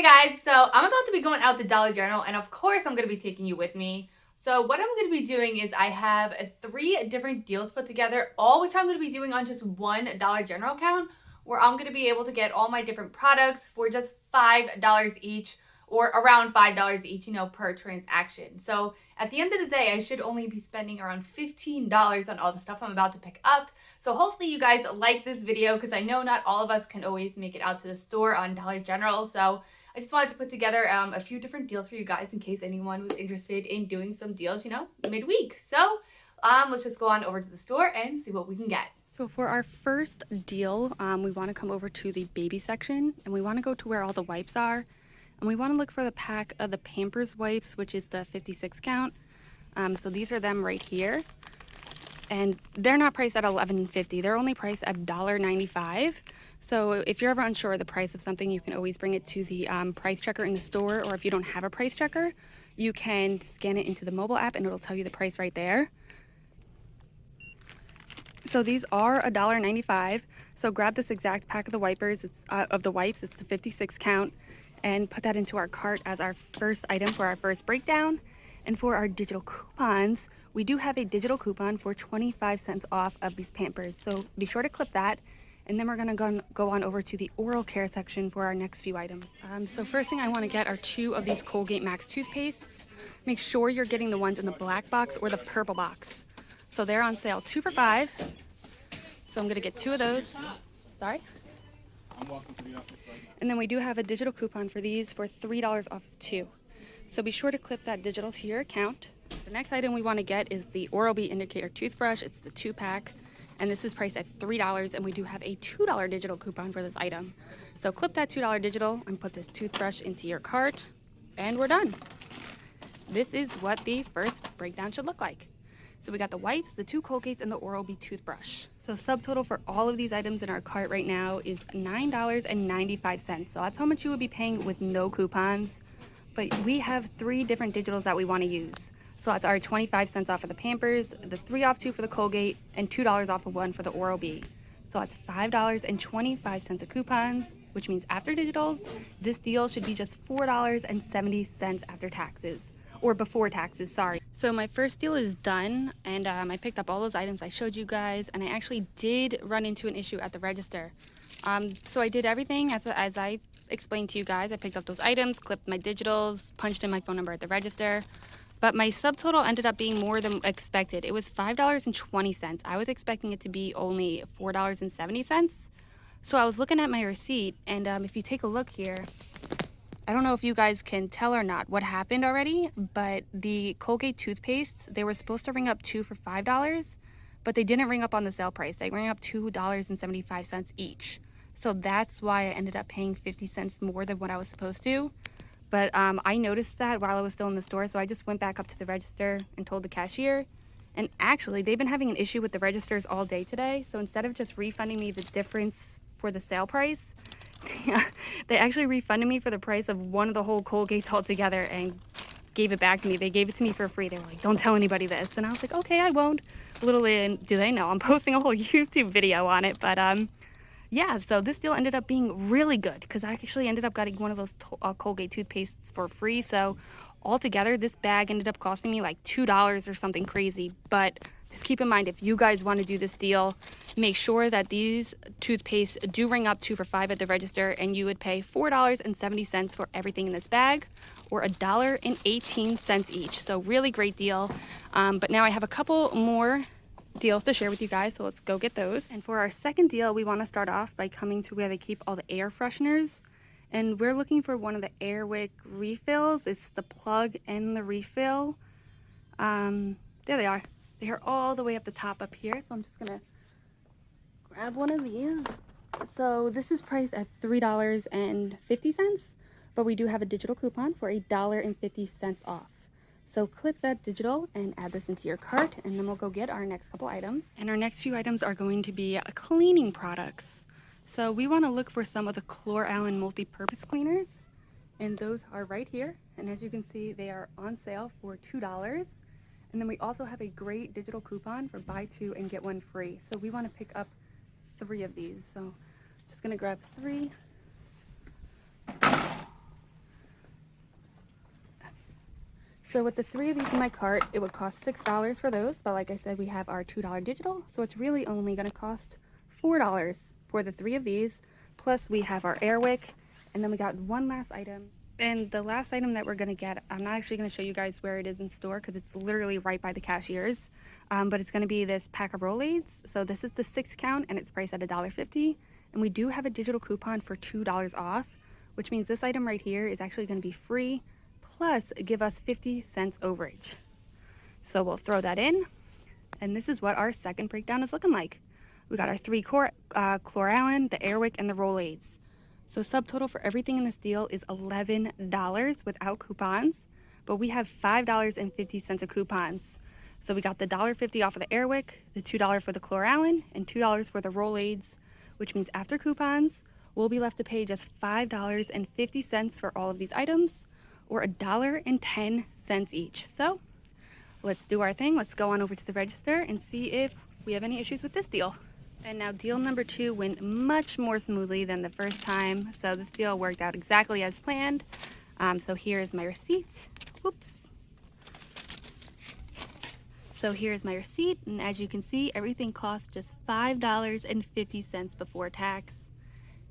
Hey guys, so I'm about to be going out to Dollar General and of course I'm going to be taking you with me. So what I'm going to be doing is I have three different deals put together, all which I'm going to be doing on just one Dollar General account where I'm going to be able to get all my different products for just $5 each or around $5 each, per transaction. So at the end of the day, I should only be spending around $15 on all the stuff I'm about to pick up. So hopefully you guys like this video because I know not all of us can always make it out to the store on Dollar General. So I just wanted to put together a few different deals for you guys in case anyone was interested in doing some deals, midweek. So let's just go on over to the store and see what we can get. So for our first deal, we want to come over to the baby section and we want to go to where all the wipes are. And we want to look for the pack of the Pampers wipes, which is the 56 count. So these are them right here. And they're not priced at $11.50. They're only priced at $1.95. So if you're ever unsure of the price of something, you can always bring it to the price checker in the store. Or if you don't have a price checker, you can scan it into the mobile app and it'll tell you the price right there. So these are $1.95. So grab this exact pack of the wipers. It's the wipes. It's the 56 count, and put that into our cart as our first item for our first breakdown. And for our digital coupons, we do have a digital coupon for 25 cents off of these Pampers. So be sure to clip that. And then we're gonna go on over to the oral care section for our next few items. So first thing I wanna get are 2 of these Colgate Max toothpastes. Make sure you're getting the ones in the black box or the purple box. So they're on sale 2 for $5. So I'm gonna get 2 of those. Sorry? And then we do have a digital coupon for these for $3 off of 2. So be sure to clip that digital to your account. The next item we want to get is the Oral-B Indicator toothbrush. It's the 2-pack, and this is priced at $3, and we do have a $2 digital coupon for this item. So clip that $2 digital and put this toothbrush into your cart, and we're done. This is what the first breakdown should look like. So we got the wipes, the 2 Colgates, and the Oral-B toothbrush. So subtotal for all of these items in our cart right now is $9.95. So that's how much you would be paying with no coupons. But we have 3 different digitals that we want to use. So that's our 25 cents off of the Pampers, the 3 off 2 for the Colgate, and $2 off of 1 for the Oral-B. So that's $5.25 of coupons, which means after digitals, this deal should be just $4.70 after taxes. Or before taxes, sorry. So my first deal is done, and I picked up all those items I showed you guys, and I actually did run into an issue at the register. So I did everything as I explained to you guys. I picked up those items, clipped my digitals, punched in my phone number at the register, but my subtotal ended up being more than expected. It was $5.20. I was expecting it to be only $4.70. So I was looking at my receipt, and if you take a look here, I don't know if you guys can tell or not what happened already, but the Colgate toothpastes, they were supposed to ring up 2 for $5, but they didn't ring up on the sale price. They rang up $2.75 each. So that's why I ended up paying 50 cents more than what I was supposed to. But I noticed that while I was still in the store, so I just went back up to the register and told the cashier. And actually, they've been having an issue with the registers all day today. So instead of just refunding me the difference for the sale price, they actually refunded me for the price of one of the whole Colgates altogether and gave it back to me. They gave it to me for free. They were like, don't tell anybody this. And I was like, okay, I won't. Little do they know, I'm posting a whole YouTube video on it. But yeah, so this deal ended up being really good because I actually ended up getting one of those Colgate toothpastes for free. So altogether, this bag ended up costing me like $2 or something crazy. But just keep in mind, if you guys want to do this deal, make sure that these toothpastes do ring up 2 for $5 at the register, and you would pay $4.70 for everything in this bag, or $1.18 each. So really great deal. But now I have a couple more deals to share with you guys, so let's go get those. And for our second deal, we want to start off by coming to where they keep all the air fresheners. And we're looking for one of the Airwick refills. It's the plug and the refill. There they are. They're all the way up the top up here. So I'm just gonna grab one of these. So this is priced at $3.50, but we do have a digital coupon for $1.50 off. So clip that digital and add this into your cart, and then we'll go get our next couple items. And our next few items are going to be cleaning products. So we want to look for some of the Chlor-Allen multi-purpose cleaners, and those are right here. And as you can see, they are on sale for $2. And then we also have a great digital coupon for buy 2 and get 1 free. So we want to pick up 3 of these. So I'm just going to grab 3. So with the 3 of these in my cart, it would cost $6 for those, but like I said, we have our $2 digital, so it's really only going to cost $4 for the 3 of these. Plus we have our Airwick, and then we got one last item. And the last item that we're going to get, I'm not actually going to show you guys where it is in store because it's literally right by the cashiers, but it's going to be this pack of Rolaids. So this is the 6 count and it's priced at $1.50, and we do have a digital coupon for $2 off, which means this item right here is actually going to be free, plus give us 50 cents overage. So we'll throw that in, and this is what our second breakdown is looking like. We got our 3 chloralin, the Airwick, and the Rolaids. So subtotal for everything in this deal is $11 without coupons, but we have $5.50 of coupons. So we got the $1.50 off of the Airwick, the $2 for the chloralin, and $2 for the Rolaids, which means after coupons, we'll be left to pay just $5.50 for all of these items, or $1.10 each. So let's do our thing. Let's go on over to the register and see if we have any issues with this deal. And now deal number 2 went much more smoothly than the first time. So this deal worked out exactly as planned. So here's my receipt. Oops. So here's my receipt, and as you can see, everything cost just $5.50 before tax.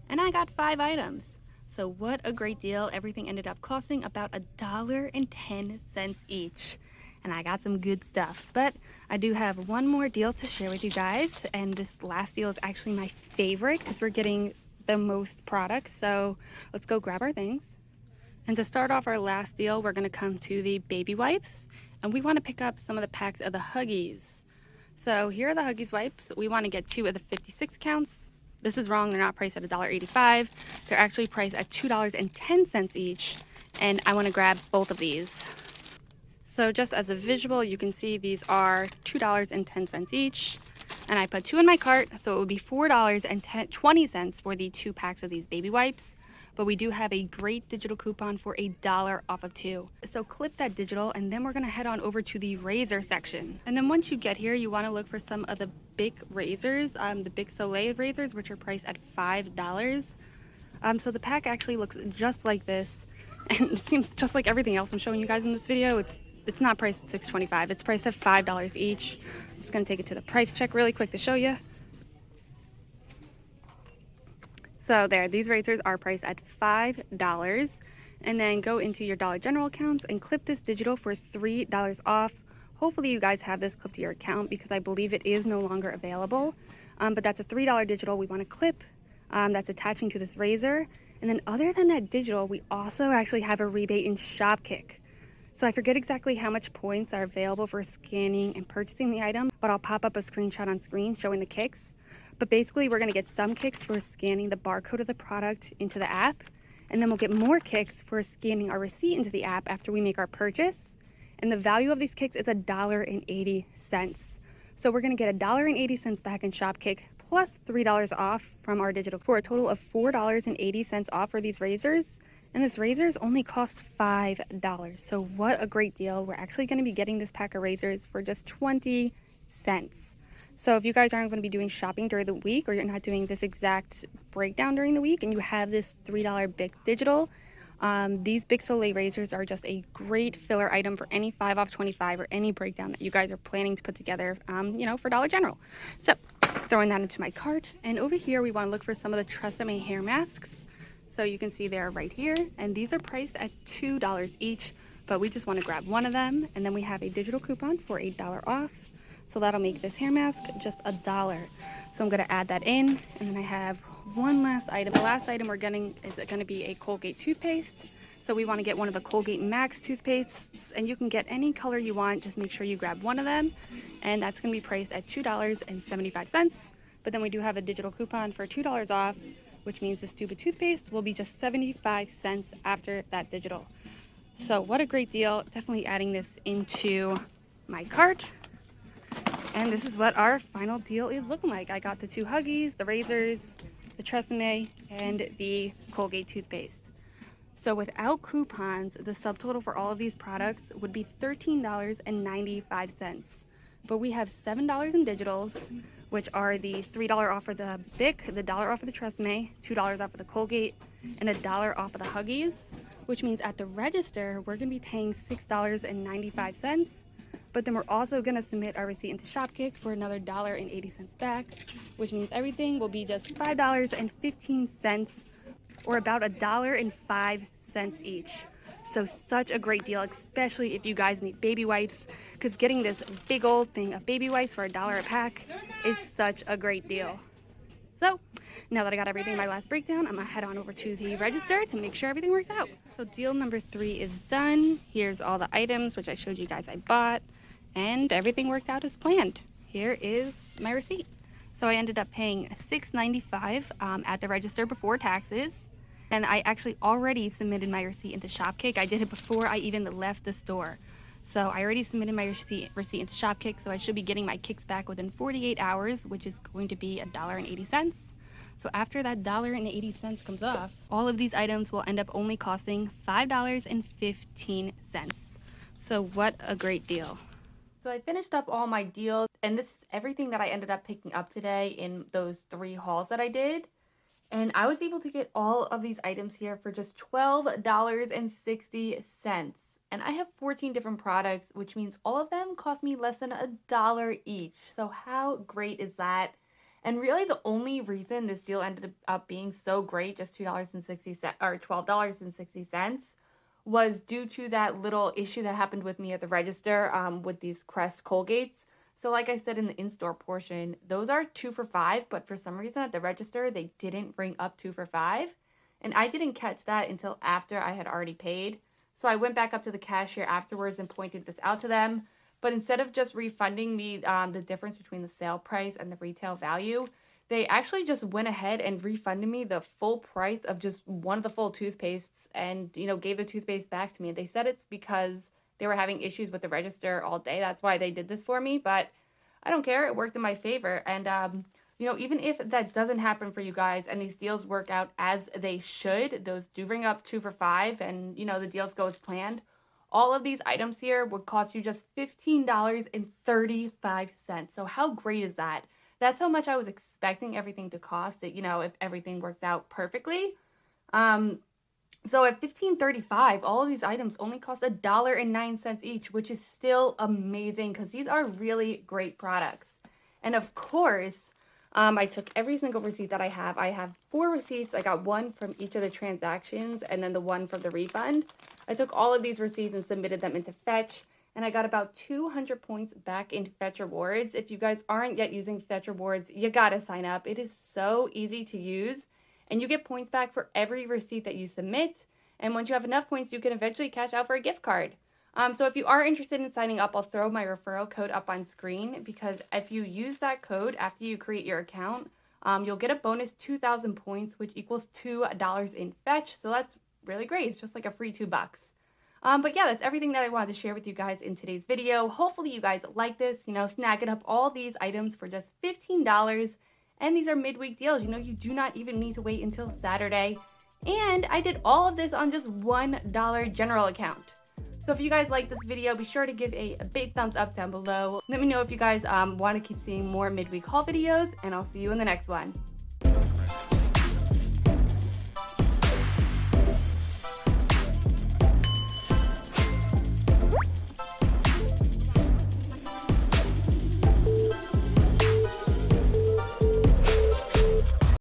And I got 5 items. So what a great deal. Everything ended up costing about $1.10 each. And I got some good stuff. But I do have one more deal to share with you guys, and this last deal is actually my favorite because we're getting the most products. So let's go grab our things. And to start off our last deal, we're going to come to the baby wipes, and we want to pick up some of the packs of the Huggies. So here are the Huggies wipes. We want to get 2 of the 56 counts. This is wrong, they're not priced at $1.85. They're actually priced at $2.10 each, and I want to grab both of these. So just as a visual, you can see these are $2.10 each, and I put 2 in my cart, so it would be $4.20 for the 2 packs of these baby wipes. But we do have a great digital coupon for $1 off of 2. So clip that digital, and then we're gonna head on over to the razor section. And then once you get here, you wanna look for some of the Bic razors, the Bic Soleil razors, which are priced at $5. So the pack actually looks just like this, and it seems just like everything else I'm showing you guys in this video. It's not priced at $6.25, it's priced at $5 each. I'm just gonna take it to the price check really quick to show you. So there, these razors are priced at $5, and then go into your Dollar General accounts and clip this digital for $3 off. Hopefully you guys have this clipped to your account because I believe it is no longer available. But that's a $3 digital we want to clip that's attaching to this razor. And then other than that digital, we also actually have a rebate in Shopkick. So I forget exactly how much points are available for scanning and purchasing the item, but I'll pop up a screenshot on screen showing the kicks. But basically, we're going to get some kicks for scanning the barcode of the product into the app, and then we'll get more kicks for scanning our receipt into the app after we make our purchase. And the value of these kicks is $1.80. So we're going to get $1.80 back in Shopkick plus $3 off from our digital for a total of $4.80 off for these razors. And this razors only cost $5. So what a great deal. We're actually going to be getting this pack of razors for just 20 cents. So if you guys aren't going to be doing shopping during the week, or you're not doing this exact breakdown during the week, and you have this $3 Bic digital, these Bic Soleil razors are just a great filler item for any 5 off 25 or any breakdown that you guys are planning to put together, for Dollar General. So throwing that into my cart, and over here we want to look for some of the Tresemme hair masks. So you can see they're right here, and these are priced at $2 each, but we just want to grab one of them, and then we have a digital coupon for $8 off. So that'll make this hair mask just $1. So I'm going to add that in, and then I have one last item. The last item we're getting is going to be a Colgate toothpaste. So we want to get one of the Colgate Max toothpastes, and you can get any color you want. Just make sure you grab one of them, and that's going to be priced at $2.75. But then we do have a digital coupon for $2 off, which means this tube of toothpaste will be just 75 cents after that digital. So what a great deal. Definitely adding this into my cart. And this is what our final deal is looking like. I got the 2 Huggies, the razors, the Tresemme, and the Colgate toothpaste. So without coupons, the subtotal for all of these products would be $13.95. But we have $7 in digitals, which are the $3 off of the Bic, the $1 off of the Tresemme, $2 off of the Colgate, and $1 off of the Huggies, which means at the register, we're gonna be paying $6.95. But then we're also gonna submit our receipt into Shopkick for another $1.80 back, which means everything will be just $5.15 or about $1.05 each. So such a great deal, especially if you guys need baby wipes, because getting this big old thing of baby wipes for $1 a pack is such a great deal. So now that I got everything in my last breakdown, I'm gonna head on over to the register to make sure everything works out. So deal number 3 is done. Here's all the items which I showed you guys I bought, and everything worked out as planned. Here is my receipt. So I ended up paying $6.95 at the register before taxes. And I actually already submitted my receipt into Shopkick. I did it before I even left the store. So I already submitted my receipt into Shopkick, so I should be getting my kicks back within 48 hours, which is going to be $1.80. So after that $1.80 comes off, all of these items will end up only costing $5.15. So what a great deal. So I finished up all my deals, and this is everything that I ended up picking up today in those 3 hauls that I did. And I was able to get all of these items here for just $12.60. And I have 14 different products, which means all of them cost me less than $1 each. So how great is that? And really the only reason this deal ended up being so great, just $2.60 or $12.60, was due to that little issue that happened with me at the register with these Crest Colgates. So like I said in the in-store portion, those are 2 for $5, but for some reason at the register, they didn't bring up 2 for $5. And I didn't catch that until after I had already paid. So I went back up to the cashier afterwards and pointed this out to them. But instead of just refunding me the difference between the sale price and the retail value, they actually just went ahead and refunded me the full price of just one of the full toothpastes and, gave the toothpaste back to me. They said it's because they were having issues with the register all day. That's why they did this for me, but I don't care. It worked in my favor. And, even if that doesn't happen for you guys and these deals work out as they should, those do bring up 2 for $5 and, the deals go as planned, all of these items here would cost you just $15.35. So how great is that? That's how much I was expecting everything to cost, if everything worked out perfectly. So at $15.35, all of these items only cost $1.09 each, which is still amazing because these are really great products. And of course, I took every single receipt that I have. I have 4 receipts. I got 1 from each of the transactions and then the 1 from the refund. I took all of these receipts and submitted them into Fetch, and I got about 200 points back in Fetch Rewards. If you guys aren't yet using Fetch Rewards, you gotta sign up. It is so easy to use. And you get points back for every receipt that you submit. And once you have enough points, you can eventually cash out for a gift card. So if you are interested in signing up, I'll throw my referral code up on screen, because if you use that code after you create your account, you'll get a bonus 2,000 points, which equals $2 in Fetch. So that's really great. It's just like a free $2. But yeah, that's everything that I wanted to share with you guys in today's video. Hopefully you guys like this, snagging up all these items for just $15. And these are midweek deals. You do not even need to wait until Saturday. And I did all of this on just $1 general account. So if you guys like this video, be sure to give a big thumbs up down below. Let me know if you guys want to keep seeing more midweek haul videos, and I'll see you in the next one.